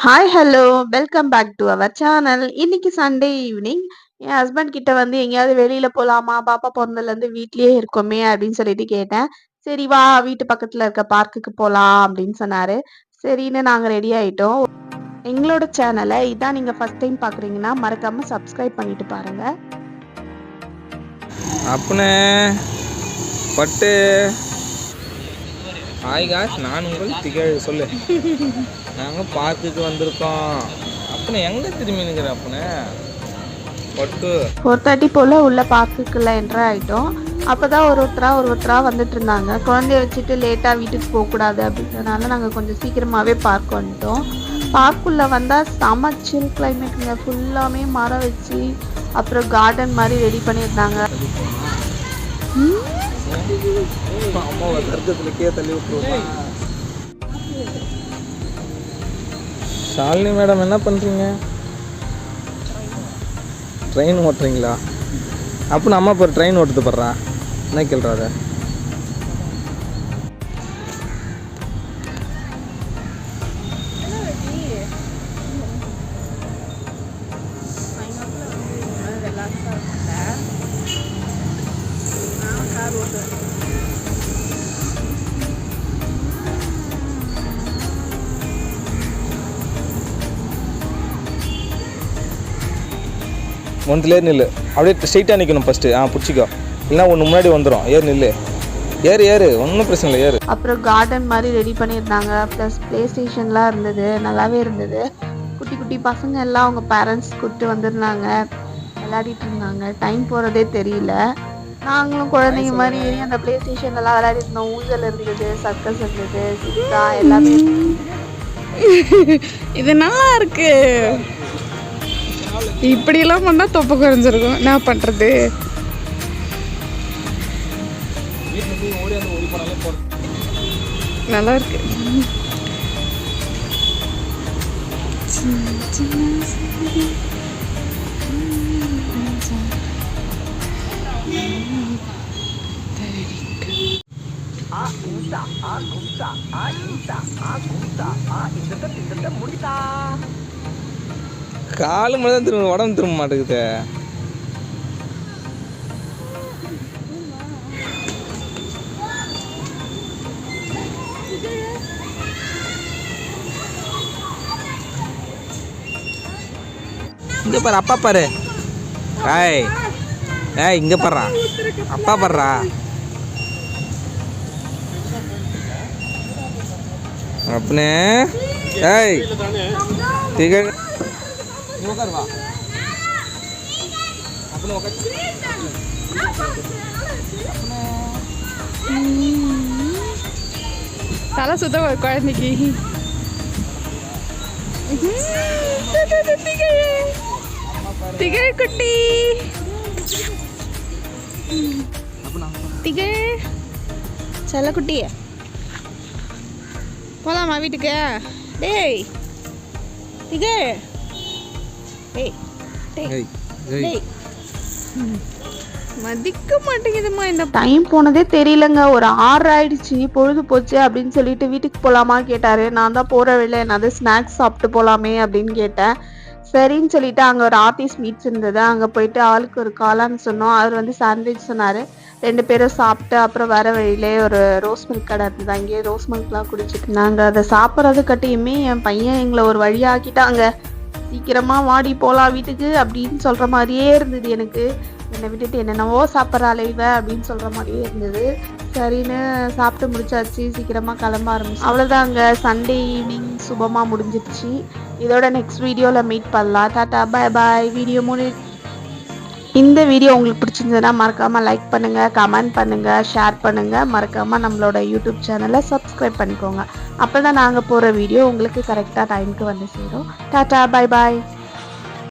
Hi hello welcome back to our channel. இன்னைக்கு Sunday evening என் husband கிட்ட வந்து எங்கேயாவது வெளியில போலாமா, பாப்பா பிறந்ததுலேருந்து வீட்லயே இருக்கோமே அப்படின்னு சொல்லிட்டு கேட்டேன். சரி வா வீட்டு பக்கத்துல இருக்க பார்க்குக்கு போலாம் அப்படின்னு சொன்னாரு. சரின்னு நாங்க ரெடி ஆயிட்டோம். எங்களோட சேனலை இதான் நீங்க ஃபர்ஸ்ட் டைம் பாக்குறீங்கன்னா மறக்காம சப்ஸ்கிரைப் பண்ணிட்டு பாருங்க. அப்பனே பட்டு ஹாய் காஷ், நான் உங்கள் திகழ். சொல்லு. நாங்கள் பார்க்குக்கு வந்திருக்கோம். அப்பனே எங்கே திரும்பி நிற்கிற அப்பனே பட்டு 4:30 போல உள்ள பார்க்குக்குள்ள என்ட்ரு ஆயிட்டோம். அப்பதான் ஒருத்தரா வந்துட்டு இருந்தாங்க. குழந்தைய வச்சுட்டு லேட்டா வீட்டுக்கு போகக்கூடாது அப்படின்றதுனால நாங்க கொஞ்சம் சீக்கிரமாவே பார்க் வந்துட்டோம். பார்க்குள்ள வந்தா செம சில் கிளைமேட்டுங்க. ஃபுல்லாமே மரம் வச்சு அப்புறம் கார்டன் மாதிரி ரெடி பண்ணியிருந்தாங்க. அம்மாவை தர்க்கத்துலக்கே தள்ளி விட்டுருவோமா? ஷாலினி மேடம் என்ன பண்ணுறீங்க? ட்ரெயின் ஓட்டுறீங்களா? அப்படின்னு அம்மா இப்போ ட்ரெயின் ஓட்டுது படுறா. என்ன கேள்றாத? ஒன்றுலேயே நில்லு. அப்படியே ஸ்ட்ரைட்டாக நிற்கணும் ஃபஸ்ட்டு. பிடிச்சிக்கோ, இல்லைன்னா ஒன்று முன்னாடி வந்துடும். ஏறு நில்லு, ஏறு ஒன்றும் பிரச்சனை இல்லை, ஏறு. அப்புறம் கார்டன் மாதிரி ரெடி பண்ணியிருந்தாங்க. ப்ளஸ் ப்ளே ஸ்டேஷன்லாம் இருந்தது, நல்லாவே இருந்தது. குட்டி குட்டி பசங்க எல்லாம் அவங்க பேரண்ட்ஸ் கூப்பிட்டு வந்திருந்தாங்க, விளையாடிட்டு இருந்தாங்க. டைம் போகிறதே தெரியல. நாங்களும் குழந்தைங்க மாதிரி ஏறி அந்த ப்ளே ஸ்டேஷன்லாம் விளையாடிட்டு இருந்தோம். ஊஞ்சல் இருந்தது, சர்க்கஸ் இருந்தது, சிக்கா எல்லாமே. இது நல்லா இருக்கு. இப்படியெல்லாம் பண்ணால் தொப்பை குறைஞ்சிருக்கும். என்ன பண்ணுறது? நல்லா இருக்கு. காலு மேலே தான் திரும்ப, உடம்பு திரும்ப மாட்டேங்குது. இங்கே பாரு, அப்பா பாரு. ஏய் இங்கே பாடுறா, அப்பா பாடுறா. அப்பனே ஏய் திகழ் உட்காருவா. தலை சுத்த குழந்தைக்கு. திகழ் குட்டி, திகழ் செல்ல குட்டி. போலாமா வீட்டுக்கு? டேய் திகழ், மதிக்க மாட்டேங்குதுமா. இந்த டைம் போனதே தெரியலங்க. ஒரு 6 ஆயிடுச்சு. பொழுது போச்சு அப்படின்னு சொல்லிட்டு வீட்டுக்கு போகலாமா கேட்டாரு. நான் தான் போகிற வழியில என்னது ஸ்நாக்ஸ் சாப்பிட்டு போகலாமே அப்படின்னு கேட்டேன். சரின்னு சொல்லிட்டு அங்கே ஒரு ஆர்த்தி ஸ்வீட்ஸ் இருந்தது, அங்கே போயிட்டு ஆளுக்கு ஒரு காளான்னு சொன்னோம். அவர் வந்து சாண்ட்விச் சொன்னார். 2 பேரும் சாப்பிட்டு அப்புறம் வர வழியிலே ஒரு ரோஸ் மில்க் கடை இருந்தது, அங்கேயே ரோஸ் மில்க்லாம் குடிச்சிட்டு நாங்கள் அதை சாப்பிட்றது கட்டியுமே என் பையன் எங்களை ஒரு வழியாக்கிட்டாங்க. சீக்கிரமா வாடி போகலாம் வீட்டுக்கு அப்படின்னு சொல்கிற மாதிரியே இருந்தது. எனக்கு என்னை விட்டுட்டு என்னென்னவோ சாப்பிட்றாள் இவ அப்படின்னு சொல்கிற மாதிரியே இருந்தது. சரின்னு சாப்பிட்டு முடிச்சாச்சு, சீக்கிரமாக கிளம்ப ஆரம்பிச்சு. அவ்வளோதாங்க, சண்டே ஈவினிங் சுபமாக முடிஞ்சிருச்சு. இதோட நெக்ஸ்ட் வீடியோவில் மீட் பண்ணலாம். டாட்டா பாய் பாய். வீடியோ இந்த வீடியோ உங்களுக்கு பிடிச்சிருந்ததுன்னா மறக்காமல் லைக் பண்ணுங்கள், கமெண்ட் பண்ணுங்கள், ஷேர் பண்ணுங்கள். மறக்காமல் நம்மளோட யூடியூப் சேனலை சப்ஸ்கிரைப் பண்ணிக்கோங்க. அப்போ தான் நாங்கள் போகிற வீடியோ உங்களுக்கு கரெக்டாக டைமுக்கு வந்து சேரும். டாட்டா பாய் பாய்.